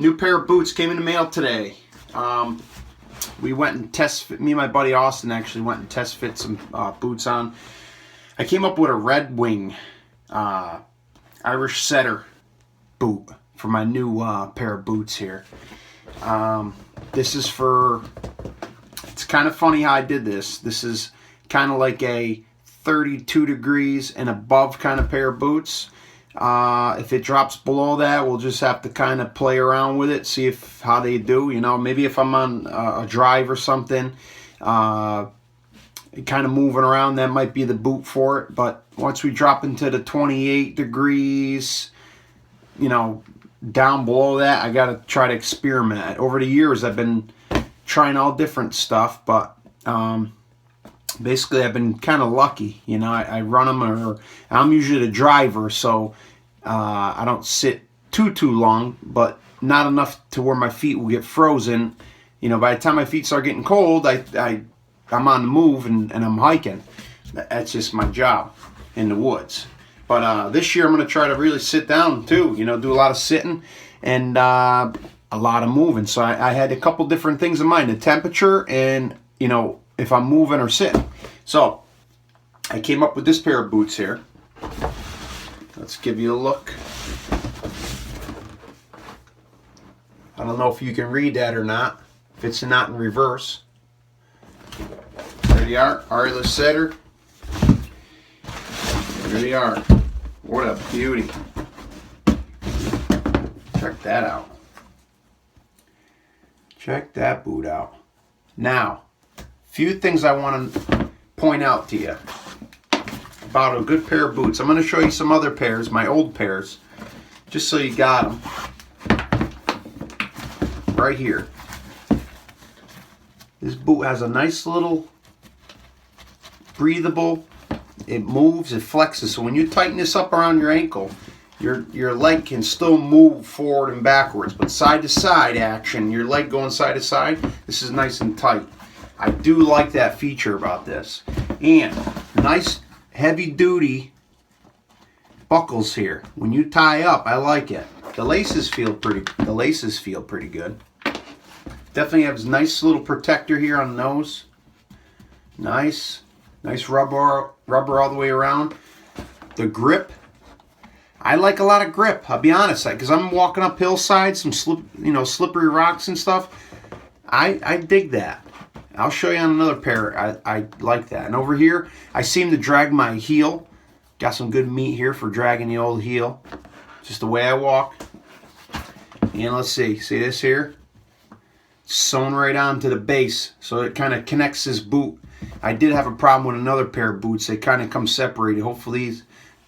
New pair of boots came in the mail today. We went and me and my buddy Austin actually went and test fit some boots on. I came up with a Red Wing Irish Setter boot for my new pair of boots here. This is for, it's kind of funny how I did this. This is kind of like a 32 degrees and above kind of pair of boots. If it drops below that, we'll just have to kind of play around with it, see how they do. You know, maybe if I'm on a drive or something, kind of moving around, that might be the boot for it. But once we drop into the 28 degrees, you know, down below that, I got to try to experiment. Over the years, I've been trying all different stuff, but basically I've been kind of lucky. You know, I run them, or I'm usually the driver, so I don't sit too long, but not enough to where my feet will get frozen. You know, by the time my feet start getting cold, I'm on the move and I'm hiking. That's just my job in the woods. But this year I'm going to try to really sit down too, you know, do a lot of sitting and a lot of moving. So I had a couple different things in mind, the temperature and, you know, if I'm moving or sitting. So I came up with this pair of boots here. Let's give you a look. I don't know if you can read that or not, if it's not in reverse. There they are, Irish Setter. There they are. What a beauty. Check that out. Check that boot out. Now, few things I want to point out to you about a good pair of boots. I'm going to show you some other pairs, my old pairs, just so you got them. Right here. This boot has a nice little breathable, it moves, it flexes, so when you tighten this up around your ankle, your leg can still move forward and backwards, but side to side action, your leg going side to side, this is nice and tight. I do like that feature about this. And nice heavy duty buckles here. When you tie up, I like it. The laces feel pretty good. Definitely has a nice little protector here on the nose. Nice rubber all the way around. The grip, I like a lot of grip. I'll be honest, because I'm walking up hillsides, some slippery rocks and stuff. I dig that. I'll show you on another pair. I like that. And over here, I seem to drag my heel. Got some good meat here for dragging the old heel. Just the way I walk. And let's see this here? Sewn right onto the base, so it kind of connects this boot. I did have a problem with another pair of boots. They kind of come separated. Hopefully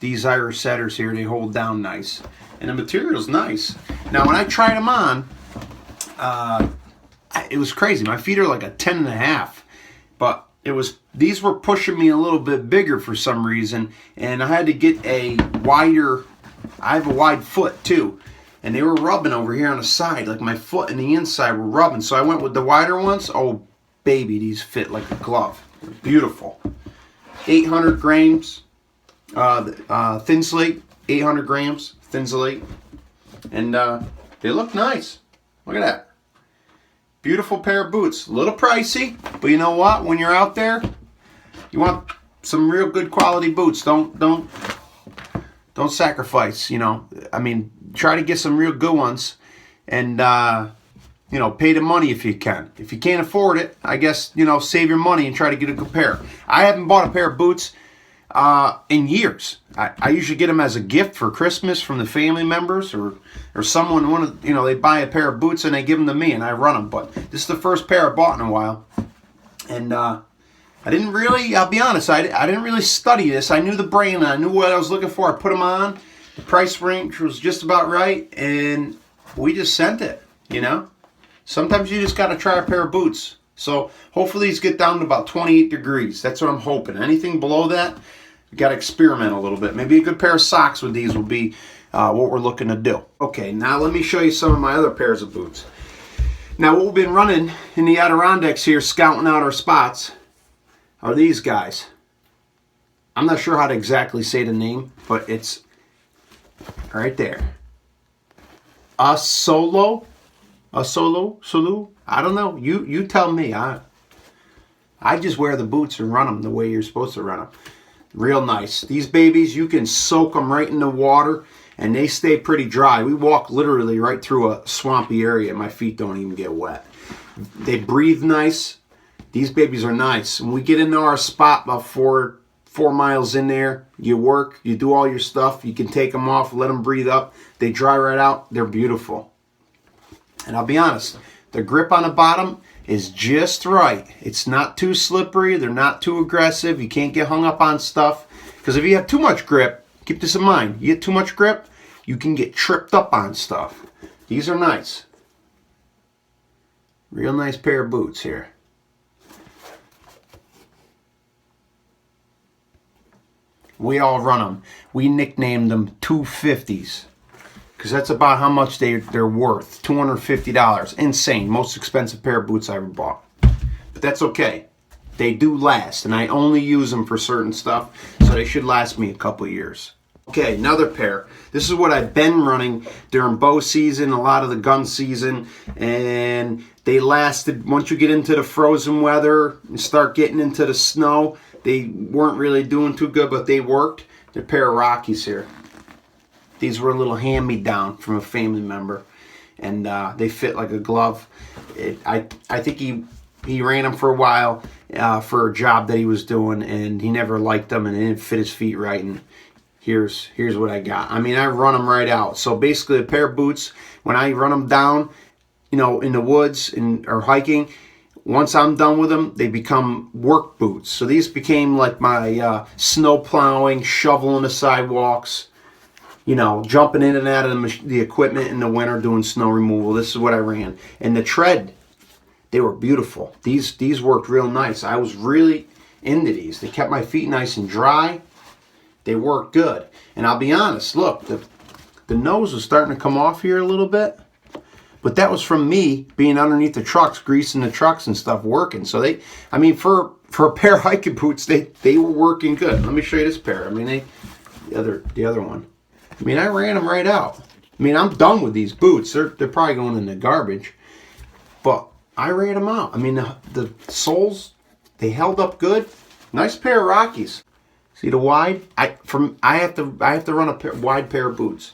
these Irish Setters here, they hold down nice. And the material's nice. Now when I tried them on, it was crazy. My feet are like a 10.5, but these were pushing me a little bit bigger for some reason, and I had to get a wider, I have a wide foot too, and they were rubbing over here on the side, like my foot and the inside were rubbing, so I went with the wider ones. Oh baby, these fit like a glove. They're beautiful. 800 grams thin slate, 800 grams thin slate, and they look nice. Look at that. Beautiful pair of boots. A little pricey, but you know what? When you're out there, you want some real good quality boots. Don't sacrifice, you know. I mean, try to get some real good ones, and you know, pay the money if you can. If you can't afford it, I guess, you know, save your money and try to get a good pair. I haven't bought a pair of boots in years. I usually get them as a gift for Christmas from the family members, or someone they buy a pair of boots and they give them to me and I run them. But this is the first pair I bought in a while, and I didn't really. I'll be honest. I didn't really study this. I knew the brand. I knew what I was looking for. I put them on. The price range was just about right, and we just sent it. You know, sometimes you just got to try a pair of boots. So hopefully these get down to about 28 degrees. That's what I'm hoping. Anything below that, you got to experiment a little bit. Maybe a good pair of socks with these will be what we're looking to do. Okay, now let me show you some of my other pairs of boots. Now what we've been running in the Adirondacks here, scouting out our spots, are these guys. I'm not sure how to exactly say the name, but it's right there. A Solo Salut? I don't know. You tell me. I just wear the boots and run them the way you're supposed to run them. Real nice. These babies, you can soak them right in the water and they stay pretty dry. We walk literally right through a swampy area. My feet don't even get wet. They breathe nice. These babies are nice. When we get into our spot about 4 miles in there, you work, you do all your stuff, you can take them off, let them breathe up. They dry right out. They're beautiful. And I'll be honest, the grip on the bottom is just right. It's not too slippery. They're not too aggressive. You can't get hung up on stuff. Because if you have too much grip, keep this in mind, you get too much grip, you can get tripped up on stuff. These are nice. Real nice pair of boots here. We all run them. We nicknamed them 250s. Because that's about how much they're worth. $250. Insane. Most expensive pair of boots I ever bought. But that's okay. They do last. And I only use them for certain stuff. So they should last me a couple years. Okay, another pair. This is what I've been running during bow season, a lot of the gun season. And they lasted, once you get into the frozen weather and start getting into the snow, they weren't really doing too good, but they worked. They're a pair of Rockies here. These were a little hand-me-down from a family member, and they fit like a glove. I think he ran them for a while for a job that he was doing, and he never liked them, and it didn't fit his feet right. And here's what I got. I mean, I run them right out. So basically, a pair of boots, when I run them down, you know, in the woods or hiking, once I'm done with them, they become work boots. So these became like my snow plowing, shoveling the sidewalks, you know, jumping in and out of the equipment in the winter doing snow removal. This is what I ran. And the tread, they were beautiful. These worked real nice. I was really into these. They kept my feet nice and dry. They worked good. And I'll be honest, look, the nose was starting to come off here a little bit. But that was from me being underneath the trucks, greasing the trucks and stuff, working. So I mean, for a pair of hiking boots, they were working good. Let me show you this pair. I mean, the other one. I mean, I ran them right out. I mean, I'm done with these boots. They're probably going in the garbage. But I ran them out. I mean, the soles, they held up good. Nice pair of Rockies. See the wide? I have to run a wide pair of boots.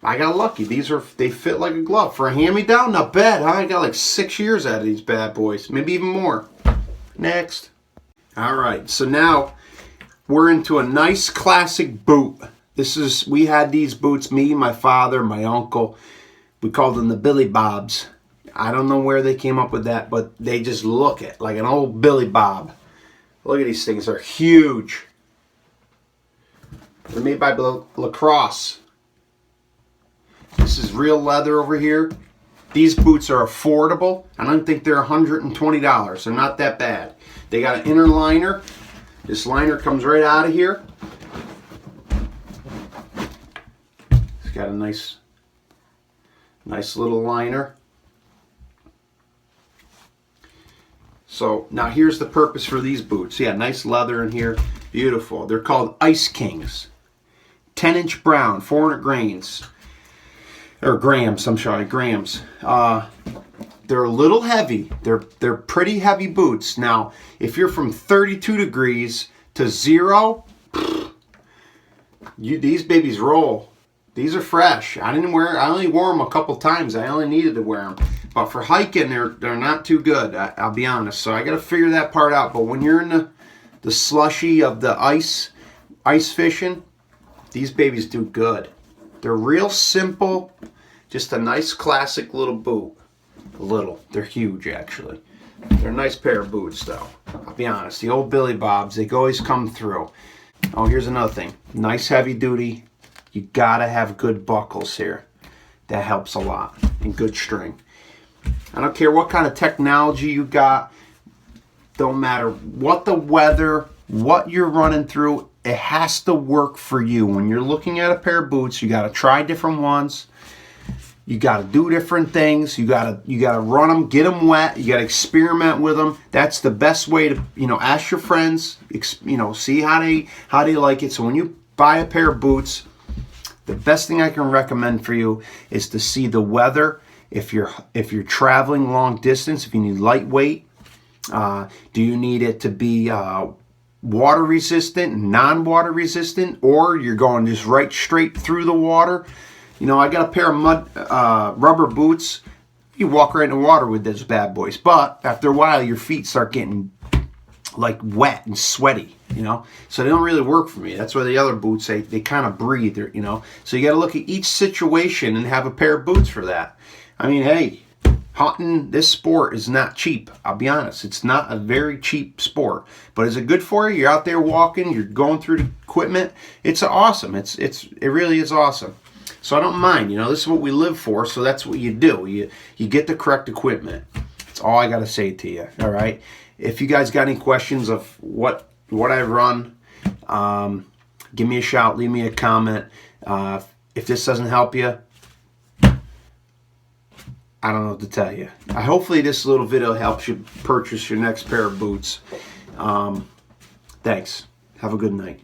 I got lucky. They fit like a glove. For a hand-me-down, not bad, huh? I got like 6 years out of these bad boys. Maybe even more. Next. All right, so now we're into a nice classic boot. We had these boots, me, my father, my uncle. We called them the Billy Bobs. I don't know where they came up with that, but they just look it like an old Billy Bob. Look at these things. They're huge. They're made by Lacrosse. This is real leather over here. These boots are affordable. I don't think they're $120. They're not that bad. They got an inner liner. This liner comes right out of here. It's got a nice little liner. So now here's the purpose for these boots. Yeah, nice leather in here. Beautiful. They're called Ice Kings. 10-inch brown, 400 grains. Or grams, I'm sorry, grams. They're a little heavy. They're pretty heavy boots. Now, if you're from 32 degrees to 0, these babies roll. These are fresh. I only wore them a couple times. I only needed to wear them. But for hiking, they're not too good. I'll be honest. So I got to figure that part out. But when you're in the slushy of the ice fishing, these babies do good. They're real simple. Just a nice classic little boot. They're huge actually. They're a nice pair of boots though. I'll be honest, the old Billy Bobs, they always come through. Oh, here's another thing. Nice heavy duty. You gotta have good buckles here. That helps a lot. And good string. I don't care what kind of technology you got. Don't matter what the weather, what you're running through, it has to work for you. When you're looking at a pair of boots, you gotta try different ones. You got to do different things. You got to run them, get them wet. You got to experiment with them. That's the best way to, ask your friends, see how they like it. So when you buy a pair of boots, the best thing I can recommend for you is to see the weather If you're traveling long distance, if you need lightweight, do you need it to be water resistant, non-water resistant, or you're going just right straight through the water? You know, I got a pair of rubber boots. You walk right in the water with those bad boys, but after a while, your feet start getting like wet and sweaty, you know, so they don't really work for me. That's why the other boots, they kind of breathe, you know, so you got to look at each situation and have a pair of boots for that. I mean, hey, hunting, this sport is not cheap. I'll be honest, it's not a very cheap sport, but is it good for you? You're out there walking, you're going through the equipment. It's awesome. It really is awesome. So I don't mind, you know, this is what we live for, so that's what you do. You get the correct equipment. That's all I got to say to you, all right? If you guys got any questions of what I run, give me a shout, leave me a comment. If this doesn't help you, I don't know what to tell you. Hopefully this little video helps you purchase your next pair of boots. Thanks. Have a good night.